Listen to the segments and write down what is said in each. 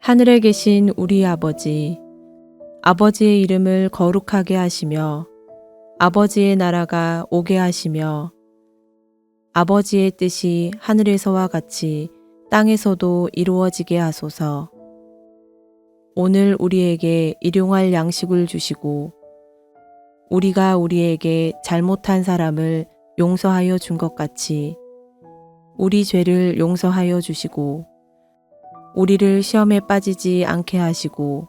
하늘에 계신 우리 아버지, 아버지의 이름을 거룩하게 하시며 아버지의 나라가 오게 하시며 아버지의 뜻이 하늘에서와 같이 땅에서도 이루어지게 하소서. 오늘 우리에게 일용할 양식을 주시고 우리가 우리에게 잘못한 사람을 용서하여 준 것 같이 우리 죄를 용서하여 주시고 우리를 시험에 빠지지 않게 하시고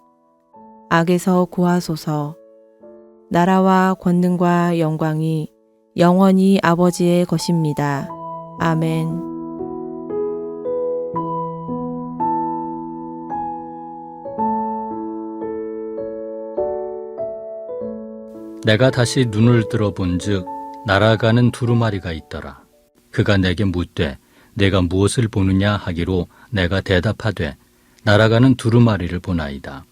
악에서 구하소서. 나라와 권능과 영광이 영원히 아버지의 것입니다. 아멘. 내가 다시 눈을 들어본즉 날아가는 두루마리가 있더라. 그가 내게 묻되 내가 무엇을 보느냐 하기로 내가 대답하되 날아가는 두루마리를 보나이다.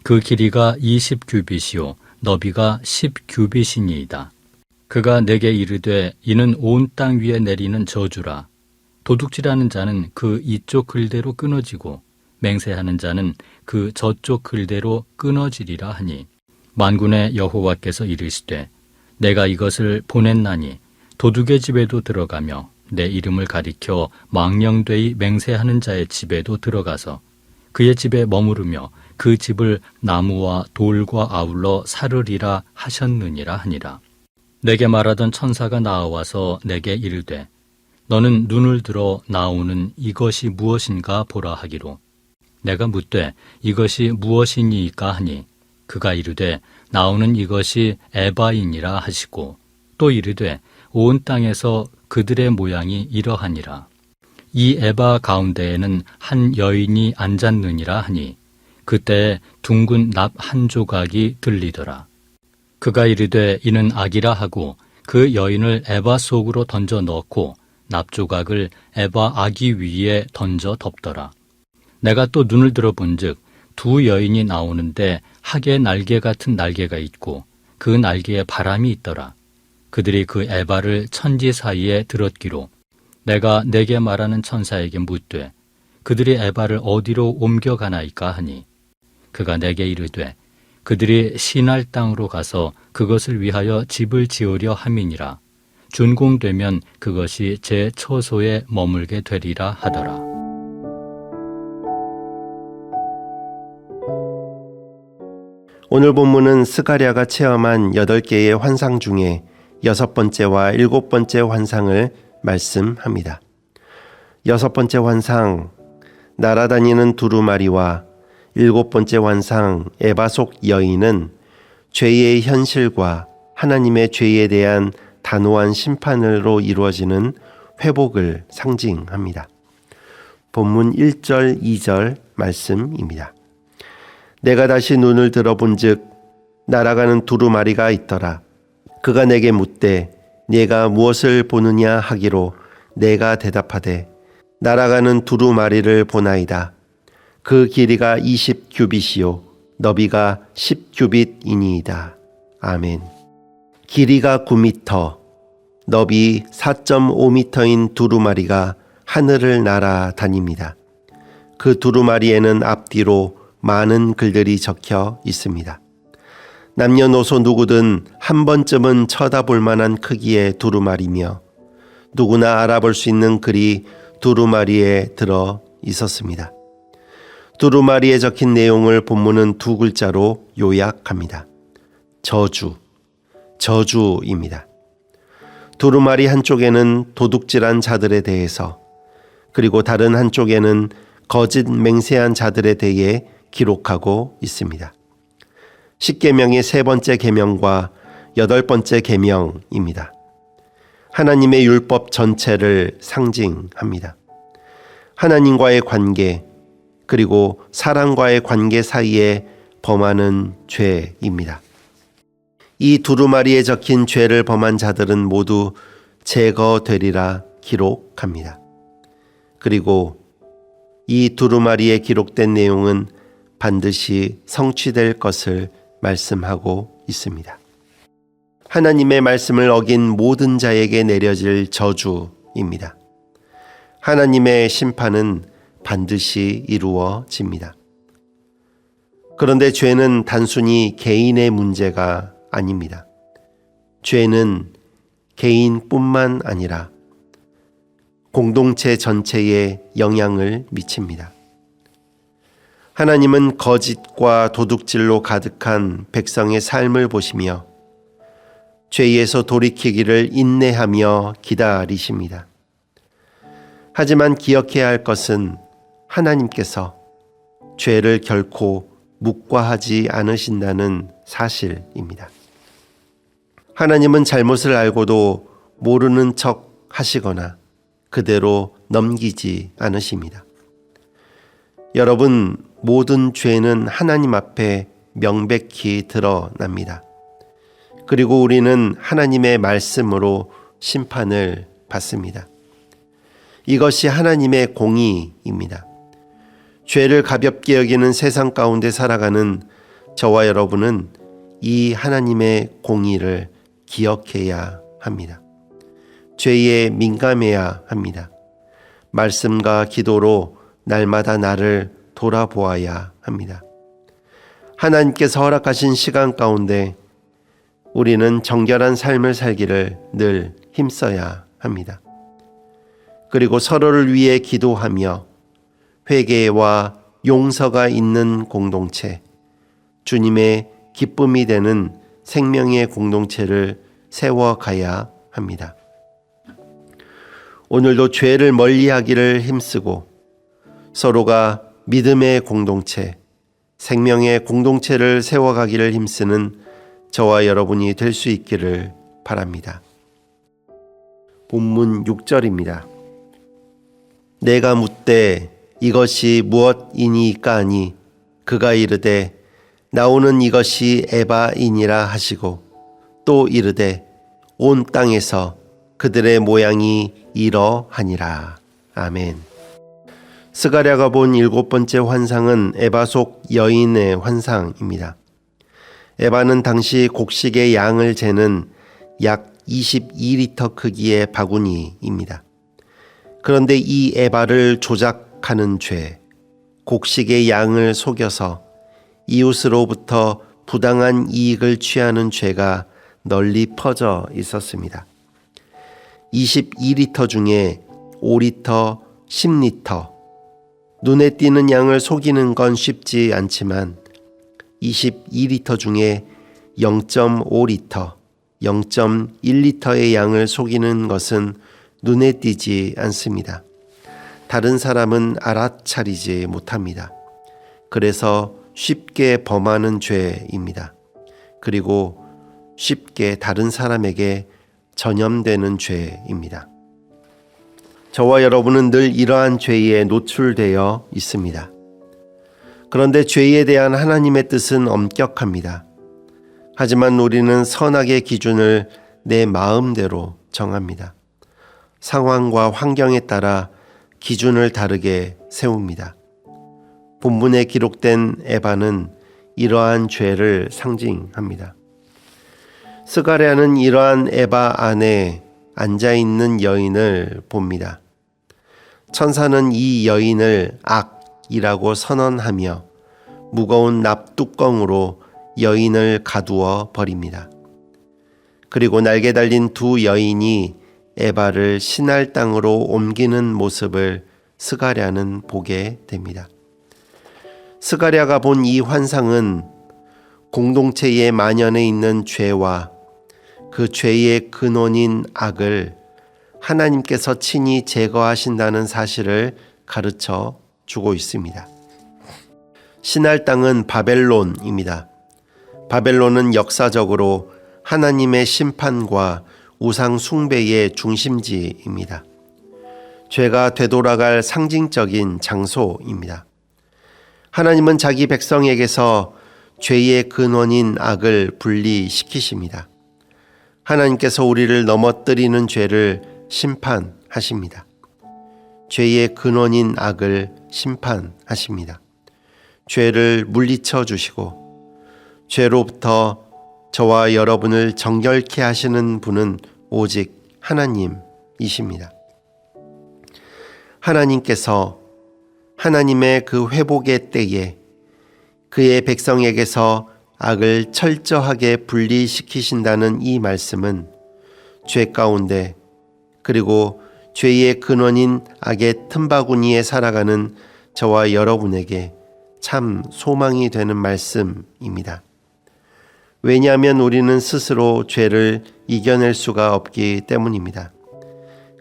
그 길이가 20규빗이요 너비가 10규빗이니이다. 그가 내게 이르되 이는 온 땅 위에 내리는 저주라. 도둑질하는 자는 그 이쪽 글대로 끊어지고 맹세하는 자는 그 저쪽 글대로 끊어지리라 하니 만군의 여호와께서 이르시되 내가 이것을 보냈나니 도둑의 집에도 들어가며 내 이름을 가리켜 망령되이 맹세하는 자의 집에도 들어가서 그의 집에 머무르며 그 집을 나무와 돌과 아울러 사르리라 하셨느니라 하니라. 내게 말하던 천사가 나와서 내게 이르되 너는 눈을 들어 나오는 이것이 무엇인가 보라 하기로 내가 묻되 이것이 무엇이니까 하니 그가 이르되 나오는 이것이 에바이니라 하시고 또 이르되 온 땅에서 그들의 모양이 이러하니라. 이 에바 가운데에는 한 여인이 앉았느니라 하니 그때 둥근 납 한 조각이 들리더라. 그가 이르되 이는 악이라 하고 그 여인을 에바 속으로 던져 넣고 납 조각을 에바 아기 위에 던져 덮더라. 내가 또 눈을 들어본즉 두 여인이 나오는데 학의 날개 같은 날개가 있고 그 날개에 바람이 있더라. 그들이 그 에바를 천지 사이에 들었기로 내가 내게 말하는 천사에게 묻되 그들이 에바를 어디로 옮겨가나이까 하니 그가 내게 이르되 그들이 시날 땅으로 가서 그것을 위하여 집을 지으려 함이니라. 준공되면 그것이 제 처소에 머물게 되리라 하더라. 오늘 본문은 스가랴가 체험한 8개의 환상 중에 6번째와 7번째 환상을 말씀합니다. 6번째 환상, 날아다니는 두루마리와 7번째 환상, 에바 속 여인은 죄의 현실과 하나님의 죄에 대한 단호한 심판으로 이루어지는 회복을 상징합니다. 본문 1절, 2절 말씀입니다. 내가 다시 눈을 들어본즉 날아가는 두루마리가 있더라. 그가 내게 묻되 네가 무엇을 보느냐 하기로 내가 대답하되 날아가는 두루마리를 보나이다. 그 길이가 20규빗이요 너비가 10규빗이니이다. 아멘. 길이가 9m, 너비 4.5m인 두루마리가 하늘을 날아다닙니다. 그 두루마리에는 앞뒤로 많은 글들이 적혀 있습니다. 남녀노소 누구든 한 번쯤은 쳐다볼 만한 크기의 두루마리며 누구나 알아볼 수 있는 글이 두루마리에 들어 있었습니다. 두루마리에 적힌 내용을 본문은 2글자로 요약합니다. 저주입니다. 두루마리 한쪽에는 도둑질한 자들에 대해서 그리고 다른 한쪽에는 거짓 맹세한 자들에 대해 기록하고 있습니다. 10계명의 3번째 계명과 8번째 계명입니다. 하나님의 율법 전체를 상징합니다. 하나님과의 관계 그리고 사람과의 관계 사이에 범하는 죄입니다. 이 두루마리에 적힌 죄를 범한 자들은 모두 제거되리라 기록합니다. 그리고 이 두루마리에 기록된 내용은 반드시 성취될 것을 말씀하고 있습니다. 하나님의 말씀을 어긴 모든 자에게 내려질 저주입니다. 하나님의 심판은 반드시 이루어집니다. 그런데 죄는 단순히 개인의 문제가 아닙니다. 죄는 개인뿐만 아니라 공동체 전체에 영향을 미칩니다. 하나님은 거짓과 도둑질로 가득한 백성의 삶을 보시며 죄에서 돌이키기를 인내하며 기다리십니다. 하지만 기억해야 할 것은 하나님께서 죄를 결코 묵과하지 않으신다는 사실입니다. 하나님은 잘못을 알고도 모르는 척 하시거나 그대로 넘기지 않으십니다. 여러분, 모든 죄는 하나님 앞에 명백히 드러납니다. 그리고 우리는 하나님의 말씀으로 심판을 받습니다. 이것이 하나님의 공의입니다. 죄를 가볍게 여기는 세상 가운데 살아가는 저와 여러분은 이 하나님의 공의를 기억해야 합니다. 죄에 민감해야 합니다. 말씀과 기도로 날마다 나를 돌아보아야 합니다. 하나님께서 허락하신 시간 가운데 우리는 정결한 삶을 살기를 늘 힘써야 합니다. 그리고 서로를 위해 기도하며 회개와 용서가 있는 공동체, 주님의 기쁨이 되는 생명의 공동체를 세워가야 합니다. 오늘도 죄를 멀리하기를 힘쓰고 서로가 믿음의 공동체, 생명의 공동체를 세워가기를 힘쓰는 저와 여러분이 될 수 있기를 바랍니다. 본문 6절입니다. 내가 묻되 이것이 무엇이니까 하니 그가 이르되 나오는 이것이 에바이니라 하시고 또 이르되 온 땅에서 그들의 모양이 이러하니라. 아멘. 스가랴가 본 7번째 환상은 에바 속 여인의 환상입니다. 에바는 당시 곡식의 양을 재는 약 22리터 크기의 바구니입니다. 그런데 이 에바를 조작하는 죄, 곡식의 양을 속여서 이웃으로부터 부당한 이익을 취하는 죄가 널리 퍼져 있었습니다. 22리터 중에 5리터, 10리터, 눈에 띄는 양을 속이는 건 쉽지 않지만 22리터 중에 0.5리터, 0.1리터의 양을 속이는 것은 눈에 띄지 않습니다. 다른 사람은 알아차리지 못합니다. 그래서 쉽게 범하는 죄입니다. 그리고 쉽게 다른 사람에게 전염되는 죄입니다. 저와 여러분은 늘 이러한 죄에 노출되어 있습니다. 그런데 죄에 대한 하나님의 뜻은 엄격합니다. 하지만 우리는 선악의 기준을 내 마음대로 정합니다. 상황과 환경에 따라 기준을 다르게 세웁니다. 본문에 기록된 에바는 이러한 죄를 상징합니다. 스가랴는 이러한 에바 안에 앉아있는 여인을 봅니다. 천사는 이 여인을 악이라고 선언하며 무거운 납뚜껑으로 여인을 가두어 버립니다. 그리고 날개 달린 두 여인이 에바를 신할 땅으로 옮기는 모습을 스가랴는 보게 됩니다. 스가랴가 본 이 환상은 공동체에 만연해 있는 죄와 그 죄의 근원인 악을 하나님께서 친히 제거하신다는 사실을 가르쳐 주고 있습니다. 신할 땅은 바벨론입니다. 바벨론은 역사적으로 하나님의 심판과 우상 숭배의 중심지입니다. 죄가 되돌아갈 상징적인 장소입니다. 하나님은 자기 백성에게서 죄의 근원인 악을 분리시키십니다. 하나님께서 우리를 넘어뜨리는 죄를 심판하십니다. 죄의 근원인 악을 심판하십니다. 죄를 물리쳐 주시고 죄로부터 저와 여러분을 정결케 하시는 분은 오직 하나님이십니다. 하나님께서 하나님의 그 회복의 때에 그의 백성에게서 악을 철저하게 분리시키신다는 이 말씀은 죄 가운데 그리고 죄의 근원인 악의 틈바구니에 살아가는 저와 여러분에게 참 소망이 되는 말씀입니다. 왜냐하면 우리는 스스로 죄를 이겨낼 수가 없기 때문입니다.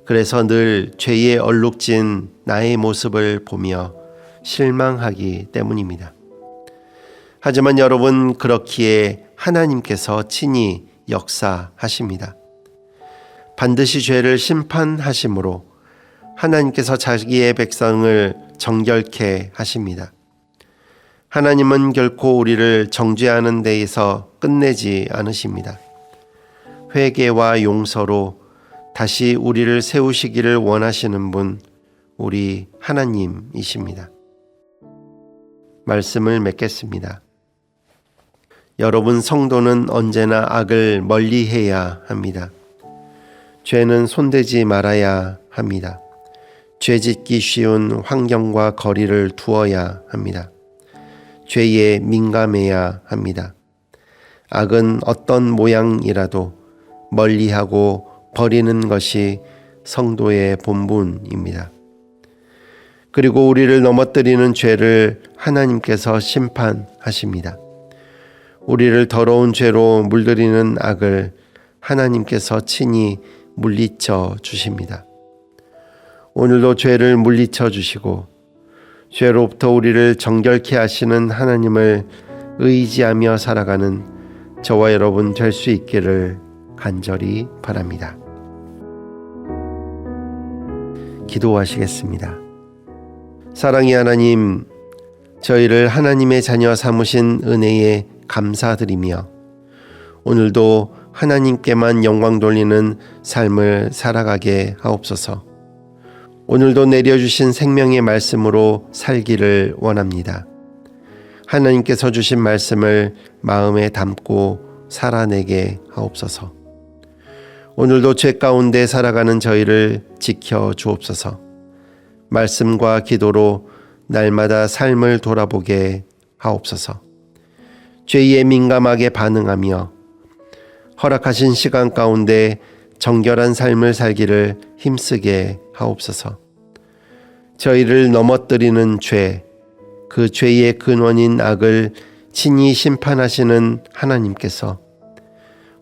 그래서 늘 죄에 얼룩진 나의 모습을 보며 실망하기 때문입니다. 하지만 여러분, 그렇기에 하나님께서 친히 역사하십니다. 반드시 죄를 심판하심으로 하나님께서 자기의 백성을 정결케 하십니다. 하나님은 결코 우리를 정죄하는 데에서 끝내지 않으십니다. 회개와 용서로 다시 우리를 세우시기를 원하시는 분, 우리 하나님이십니다. 말씀을 맺겠습니다. 여러분, 성도는 언제나 악을 멀리해야 합니다. 죄는 손대지 말아야 합니다. 죄짓기 쉬운 환경과 거리를 두어야 합니다. 죄에 민감해야 합니다. 악은 어떤 모양이라도 멀리하고 버리는 것이 성도의 본분입니다. 그리고 우리를 넘어뜨리는 죄를 하나님께서 심판하십니다. 우리를 더러운 죄로 물들이는 악을 하나님께서 친히 물리쳐 주십니다. 오늘도 죄를 물리쳐 주시고 죄로부터 우리를 정결케 하시는 하나님을 의지하며 살아가는 저와 여러분 될 수 있기를 간절히 바랍니다. 기도하시겠습니다. 사랑의 하나님, 저희를 하나님의 자녀 삼으신 은혜에 감사드리며 오늘도 하나님께만 영광 돌리는 삶을 살아가게 하옵소서. 오늘도 내려주신 생명의 말씀으로 살기를 원합니다. 하나님께서 주신 말씀을 마음에 담고 살아내게 하옵소서. 오늘도 죄 가운데 살아가는 저희를 지켜 주옵소서. 말씀과 기도로 날마다 삶을 돌아보게 하옵소서. 죄에 민감하게 반응하며 허락하신 시간 가운데 정결한 삶을 살기를 힘쓰게 하옵소서. 저희를 넘어뜨리는 죄, 그 죄의 근원인 악을 친히 심판하시는 하나님께서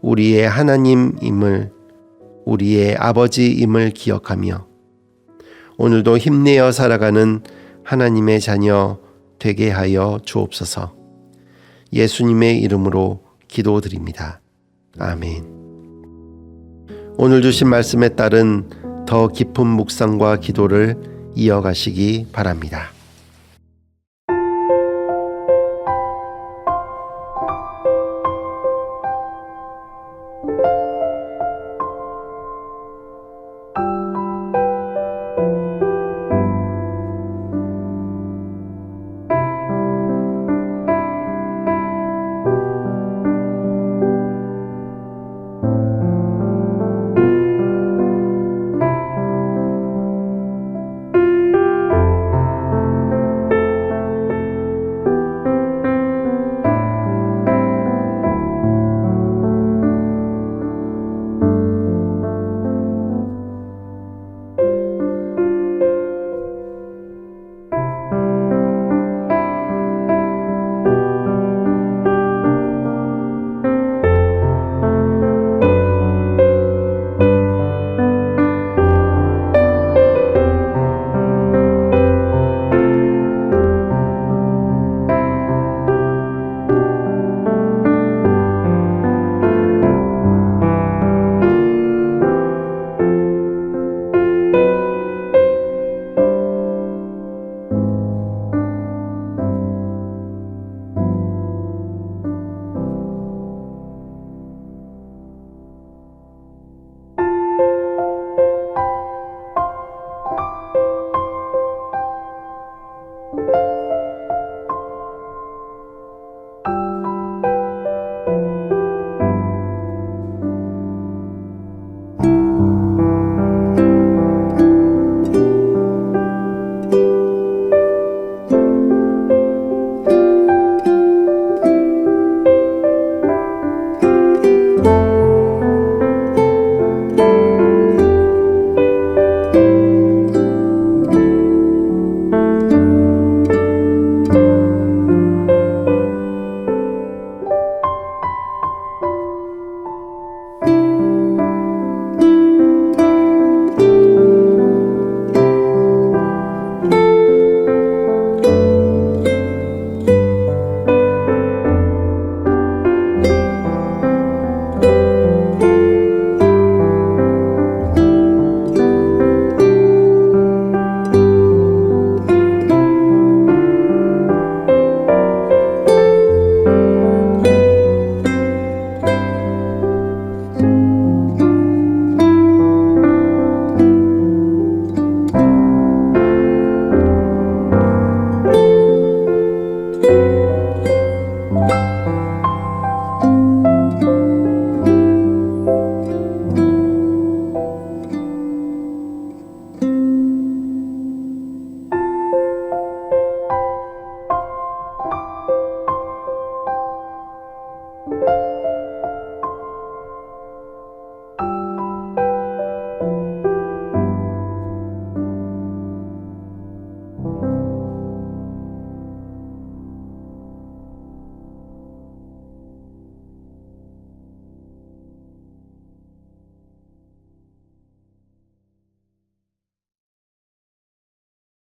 우리의 하나님임을, 우리의 아버지임을 기억하며 오늘도 힘내어 살아가는 하나님의 자녀 되게 하여 주옵소서. 예수님의 이름으로 기도드립니다. 아멘. 오늘 주신 말씀에 따른 더 깊은 묵상과 기도를 이어가시기 바랍니다.